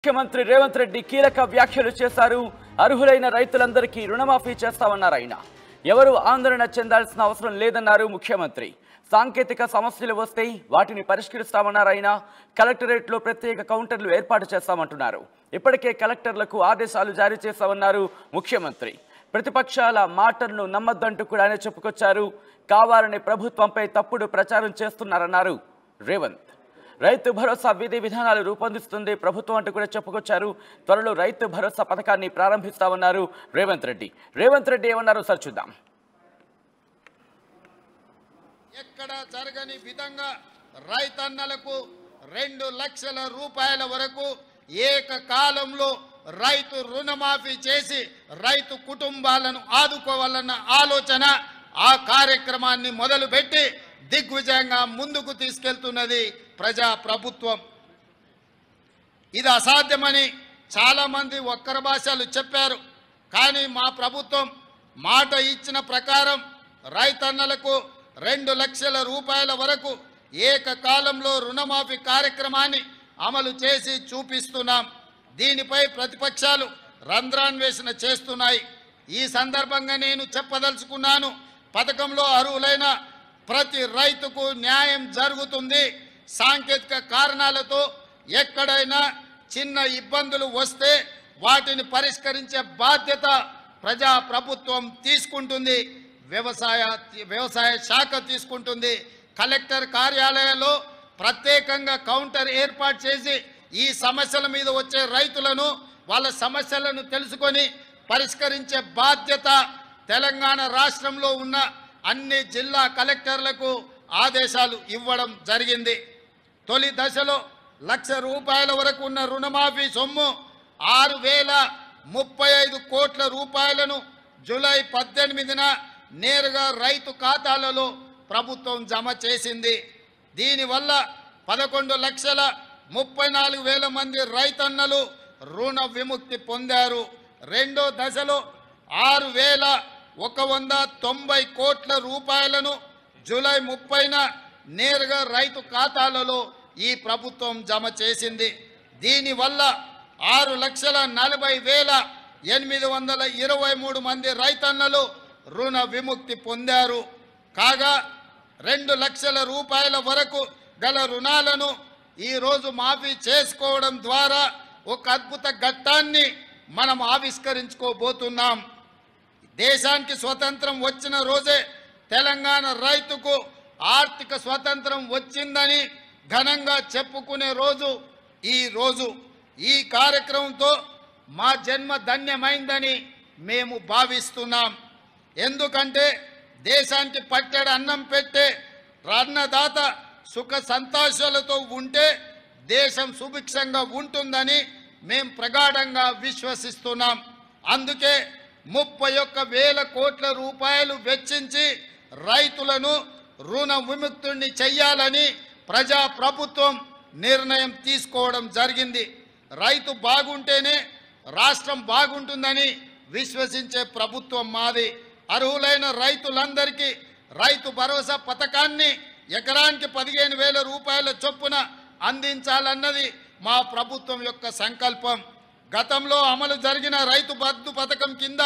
ముఖ్యమంత్రి రేవంత్ రెడ్డి కీలక వ్యాఖ్యలు చేశారు. అర్హులైన రైతులందరికీ రుణమాఫీ చేస్తామన్నారు ఆయన. ఎవరు ఆందోళన చెందాల్సిన అవసరం లేదన్నారు ముఖ్యమంత్రి. సాంకేతిక సమస్యలు వస్తే వాటిని పరిష్కరిస్తామన్నారు ఆయన. కలెక్టరేట్లో ప్రత్యేక కౌంటర్లు ఏర్పాటు చేస్తామంటున్నారు. ఇప్పటికే కలెక్టర్లకు ఆదేశాలు జారీ చేస్తామన్నారు ముఖ్యమంత్రి. ప్రతిపక్షాల మాటలను నమ్మద్దంటూ కూడా ఆయన చెప్పుకొచ్చారు. కావాలని ప్రభుత్వంపై తప్పుడు ప్రచారం చేస్తున్నారన్నారు రేవంత్. రైతు భరోసా విధి విధానాలు రూపొందిస్తుంది ప్రభుత్వం అంటూ కూడా చెప్పుకొచ్చారు. త్వరలో రైతు భరోసా పథకాన్ని ప్రారంభిస్తామన్నారు రేవంత్ రెడ్డి ఏమన్నారో సార్ చూద్దాం. ఎక్కడ జరగని విధంగా రైతన్నలకు 2 లక్షల రూపాయల వరకు ఏకకాలంలో రైతు రుణమాఫీ చేసి రైతు కుటుంబాలను ఆదుకోవాలన్న ఆలోచన ఆ కార్యక్రమాన్ని మొదలుపెట్టి దిగ్విజయంగా ముందుకు తీసుకెళ్తున్నది ప్రజా ప్రభుత్వం. ఇది అసాధ్యమని చాలా మంది వక్ర భాషలు చెప్పారు. కానీ మా ప్రభుత్వం మాట ఇచ్చిన ప్రకారం రైతన్నలకు 2 లక్షల రూపాయల వరకు ఏకకాలంలో రుణమాఫీ కార్యక్రమాన్ని అమలు చేసి చూపిస్తున్నాం. దీనిపై ప్రతిపక్షాలు రంధ్రాన్వేషణ చేస్తున్నాయి. ఈ సందర్భంగా నేను చెప్పదలుచుకున్నాను, పథకంలో అర్హులైన ప్రతి రైతుకు న్యాయం జరుగుతుంది. సాంకేతిక కారణాలతో ఎక్కడైనా చిన్న ఇబ్బందులు వస్తే వాటిని పరిష్కరించే బాధ్యత ప్రజా ప్రభుత్వం తీసుకుంటుంది, వ్యవసాయ శాఖ తీసుకుంటుంది. కలెక్టర్ కార్యాలయంలో ప్రత్యేకంగా కౌంటర్ ఏర్పాటు చేసి ఈ సమస్యల మీద వచ్చే రైతులను వాళ్ళ సమస్యలను తెలుసుకొని పరిష్కరించే బాధ్యత తెలంగాణ రాష్ట్రంలో ఉన్న అన్ని జిల్లా కలెక్టర్లకు ఆదేశాలు ఇవ్వడం జరిగింది. తొలి దశలో 1 లక్ష రూపాయల వరకు ఉన్న రుణమాఫీ సొమ్ము 6,035 కోట్ల రూపాయలను జూలై 18న నేరుగా రైతు ఖాతాలలో ప్రభుత్వం జమ చేసింది. దీనివల్ల 11,34,000 మంది రైతన్నలు రుణ విముక్తి పొందారు. రెండో దశలో 6,190 కోట్ల రూపాయలను జూలై 30న నేరుగా రైతు ఖాతాలలో ఈ ప్రభుత్వం జమ చేసింది. దీనివల్ల 6,40,823 మంది రైతన్నలు రుణ విముక్తి పొందారు. కాగా 2 లక్షల రూపాయల వరకు గల రుణాలను ఈరోజు మాఫీ చేసుకోవడం ద్వారా ఒక అద్భుత ఘట్టాన్ని మనం ఆవిష్కరించుకోబోతున్నాం. దేశానికి స్వతంత్రం వచ్చిన రోజే తెలంగాణ రైతుకు ఆర్థిక స్వతంత్రం వచ్చిందని ఘనంగా చెప్పుకునే రోజు ఈ రోజు. ఈ కార్యక్రమంతో మా జన్మ ధన్యమైందని మేము భావిస్తున్నాం. ఎందుకంటే దేశానికి పట్టెడు అన్నం పెట్టే అన్నదాత సుఖ సంతోషాలతో ఉంటే దేశం సుభిక్షంగా ఉంటుందని మేము ప్రగాఢంగా విశ్వసిస్తున్నాం. అందుకే 31,000 కోట్ల రూపాయలు వెచ్చించి రైతులను రుణ విముక్తుల్ని చెయ్యాలని ప్రజా ప్రభుత్వం నిర్ణయం తీసుకోవడం జరిగింది. రైతు బాగుంటేనే రాష్ట్రం బాగుంటుందని విశ్వసించే ప్రభుత్వం మాది. అర్హులైన రైతులందరికీ రైతు భరోసా పథకాన్ని ఎకరానికి 15,000 రూపాయల చొప్పున అందించాలన్నది మా ప్రభుత్వం యొక్క సంకల్పం. గతంలో అమలు జరిగిన రైతు బంధు పథకం కింద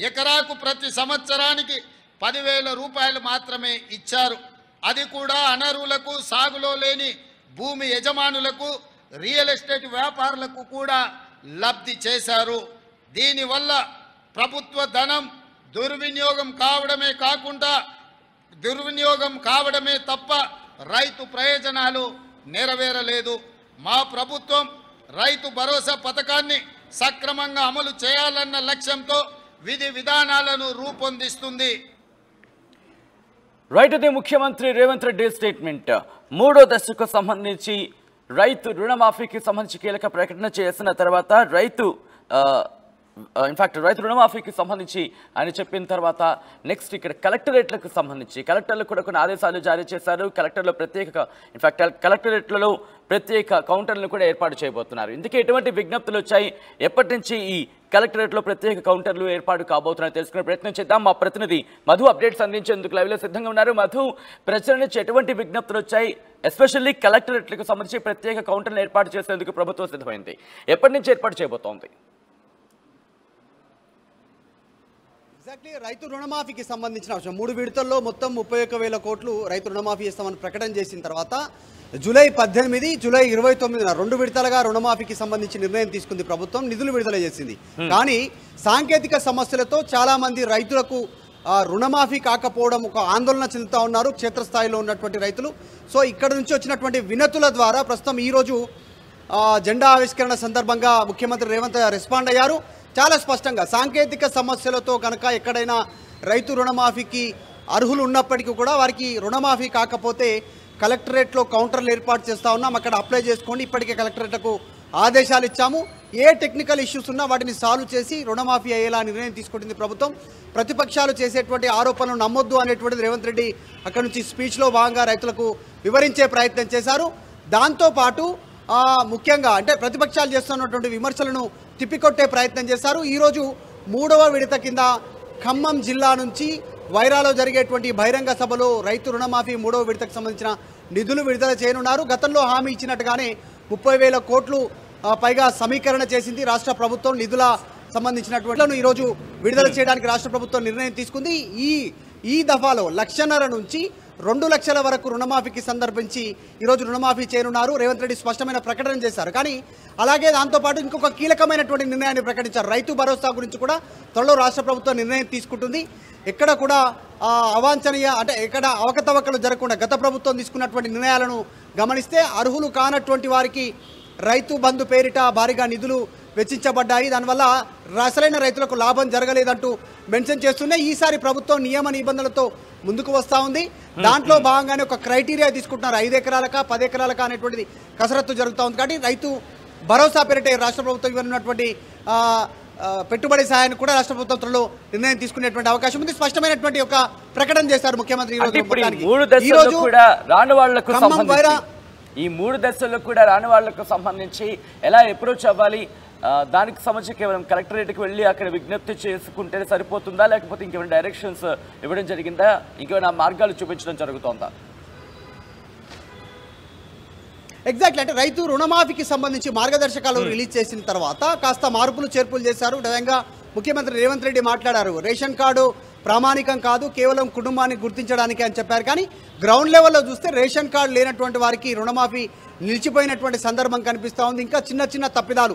ఎకరాకు ప్రతి సంవత్సరానికి 10,000 రూపాయలు మాత్రమే ఇచ్చారు. అది కూడా అనర్హులకు, సాగులో లేని భూమి యజమానులకు, రియల్ ఎస్టేట్ వ్యాపారులకు కూడా లబ్ధి చేశారు. దీనివల్ల ప్రభుత్వ ధనం దుర్వినియోగం కావడమే తప్ప రైతు ప్రయోజనాలు నెరవేరలేదు. మా ప్రభుత్వం రైతు భరోసా పథకాన్ని సక్రమంగా అమలు చేయాలన్న లక్ష్యంతో విధి విధానాలను రూపొందిస్తుంది. రైట్, అదే ముఖ్యమంత్రి రేవంత్ రెడ్డి స్టేట్మెంట్. 3వ దశకు సంబంధించి రైతు రుణమాఫీకి సంబంధించి కీలక ప్రకటన చేసిన తర్వాత ఇన్ఫాక్ట్ రైతు రుణమాఫీకి సంబంధించి ఆయన చెప్పిన తర్వాత నెక్స్ట్ ఇక్కడ కలెక్టరేట్లకు సంబంధించి కలెక్టర్లు కూడా కొన్ని ఆదేశాలు జారీ చేశారు. కలెక్టర్లో ప్రత్యేక ఇన్ఫాక్ట్ కలెక్టరేట్లలో ప్రత్యేక కౌంటర్లను కూడా ఏర్పాటు చేయబోతున్నారు. ఇందుకే ఎటువంటి విజ్ఞప్తులు వచ్చాయి, ఎప్పటి నుంచి ఈ కలెక్టరేట్లో ప్రత్యేక కౌంటర్లు ఏర్పాటు కాబోతున్నాయో తెలుసుకునే ప్రయత్నం చేద్దాం. మా ప్రతినిధి మధు అప్డేట్స్ అందించేందుకు లైవ్లో సిద్ధంగా ఉన్నారు. మధు, ప్రజల నుంచి ఎటువంటి విజ్ఞప్తులు వచ్చాయి, ఎస్పెషల్లీ కలెక్టరేట్లకు సంబంధించి ప్రత్యేక కౌంటర్లు ఏర్పాటు చేసేందుకు ప్రభుత్వం సిద్ధమైంది, ఎప్పటి నుంచి ఏర్పాటు చేయబోతోంది? ఎగ్జాక్ట్లీ రైతు రుణమాఫీకి సంబంధించిన అంశం 3 విడతల్లో మొత్తం 31,000 కోట్లు రైతు రుణమాఫీ చేస్తామని ప్రకటన చేసిన తర్వాత జూలై 18, జూలై 29 2 విడతలుగా రుణమాఫీకి సంబంధించి నిర్ణయం తీసుకుంది ప్రభుత్వం, నిధులు విడుదల చేసింది. కానీ సాంకేతిక సమస్యలతో చాలా మంది రైతులకు రుణమాఫీ కాకపోవడం ఒక ఆందోళన చెందుతూ ఉన్నారు క్షేత్రస్థాయిలో ఉన్నటువంటి రైతులు. సో ఇక్కడ నుంచి వచ్చినటువంటి వినతుల ద్వారా ప్రస్తుతం ఈరోజు జెండా ఆవిష్కరణ సందర్భంగా ముఖ్యమంత్రి రేవంత్ రెస్పాండ్ అయ్యారు. చాలా స్పష్టంగా సాంకేతిక సమస్యలతో కనుక ఎక్కడైనా రైతు రుణమాఫీకి అర్హులు ఉన్నప్పటికీ కూడా వారికి రుణమాఫీ కాకపోతే కలెక్టరేట్లో కౌంటర్లు ఏర్పాటు చేస్తూ ఉన్నాం, అక్కడ అప్లై చేసుకోండి. ఇప్పటికే కలెక్టరేట్లకు ఆదేశాలు ఇచ్చాము, ఏ టెక్నికల్ ఇష్యూస్ ఉన్నా వాటిని సాల్వ్ చేసి రుణమాఫీ అయ్యేలా నిర్ణయం తీసుకుంటుంది ప్రభుత్వం. ప్రతిపక్షాలు చేసేటువంటి ఆరోపణలు నమ్మొద్దు అనేటువంటిది రేవంత్ రెడ్డి అక్కడి నుంచి స్పీచ్లో భాగంగా రైతులకు వివరించే ప్రయత్నం చేశారు. దాంతోపాటు ముఖ్యంగా అంటే ప్రతిపక్షాలు చేస్తున్నటువంటి విమర్శలను తిప్పికొట్టే ప్రయత్నం చేశారు. ఈరోజు 3వ విడత కింద ఖమ్మం జిల్లా నుంచి వైరాలో జరిగేటువంటి బహిరంగ సభలో రైతు రుణమాఫీ 3వ విడతకు సంబంధించిన నిధులు విడుదల చేయనున్నారు. గతంలో హామీ ఇచ్చినట్టుగానే 30,000 కోట్లు పైగా సమీకరణ చేసింది రాష్ట్ర ప్రభుత్వం. నిధుల సంబంధించినటువంటి ఈరోజు విడుదల చేయడానికి రాష్ట్ర ప్రభుత్వం నిర్ణయం తీసుకుంది. ఈ దఫాలో 1,50,000 నుంచి 2 లక్షల వరకు రుణమాఫీకి సందర్భించి ఈరోజు రుణమాఫీ చేయనున్నారు. రేవంత్ రెడ్డి స్పష్టమైన ప్రకటన చేశారు. కానీ అలాగే దాంతోపాటు ఇంకొక కీలకమైనటువంటి నిర్ణయాన్ని ప్రకటించారు. రైతు భరోసా గురించి కూడా త్వరలో రాష్ట్ర ప్రభుత్వం నిర్ణయం తీసుకుంటుంది. ఎక్కడ కూడా అవాంఛనీయ అంటే ఎక్కడ అవకతవకలు జరగకుండా గత ప్రభుత్వం తీసుకున్నటువంటి నిర్ణయాలను గమనిస్తే అర్హులు కానటువంటి వారికి రైతు బంధు పేరిట భారీగా నిధులు వెచ్చించబడ్డాయి. దానివల్ల అసలైన రైతులకు లాభం జరగలేదంటూ మెన్షన్ చేస్తూనే ఈసారి ప్రభుత్వం నియమ నిబంధనలతో ముందుకు వస్తూ ఉంది. దాంట్లో భాగంగానే ఒక క్రైటీరియా తీసుకుంటున్నారు, 5 ఎకరాలకా 10 ఎకరాలకా అనేటువంటిది కసరత్తు జరుగుతూ ఉంది. కాబట్టి రైతు భరోసా పేరిట రాష్ట్ర ప్రభుత్వం ఇవ్వనున్నటువంటి పెట్టుబడి సహాయాన్ని కూడా రాష్ట్ర ప్రభుత్వం త్వరలో నిర్ణయం తీసుకునేటువంటి అవకాశం ఉంది. స్పష్టమైనటువంటి ఒక ప్రకటన చేశారు ముఖ్యమంత్రి. ఈ 3 దశల్లో కూడా రాని వాళ్లకు సంబంధించి ఎలా అప్రోచ్ అవ్వాలి, దానికి సంబంధించి కేవలం కలెక్టరేట్కి వెళ్ళి అక్కడ విజ్ఞప్తి చేసుకుంటే సరిపోతుందా, లేకపోతే ఇంకేమైనా డైరెక్షన్స్ ఇవ్వడం జరిగిందా, ఇంకేమైనా మార్గాలు చూపించడం జరుగుతుందా? ఎగ్జాక్ట్లీ అంటే రైతు రుణమాఫీకి సంబంధించి మార్గదర్శకాలు రిలీజ్ చేసిన తర్వాత కాస్త మార్పులు చేర్పులు చేశారు. విధంగా ముఖ్యమంత్రి రేవంత్ రెడ్డి మాట్లాడారు. రేషన్ కార్డు ప్రామాణికం కాదు, కేవలం కుటుంబాన్ని గుర్తించడానికి అని చెప్పారు. కానీ గ్రౌండ్ లెవెల్లో చూస్తే రేషన్ కార్డు లేనటువంటి వారికి రుణమాఫీ నిలిచిపోయినటువంటి సందర్భం కనిపిస్తూ ఉంది. ఇంకా చిన్న చిన్న తప్పిదాలు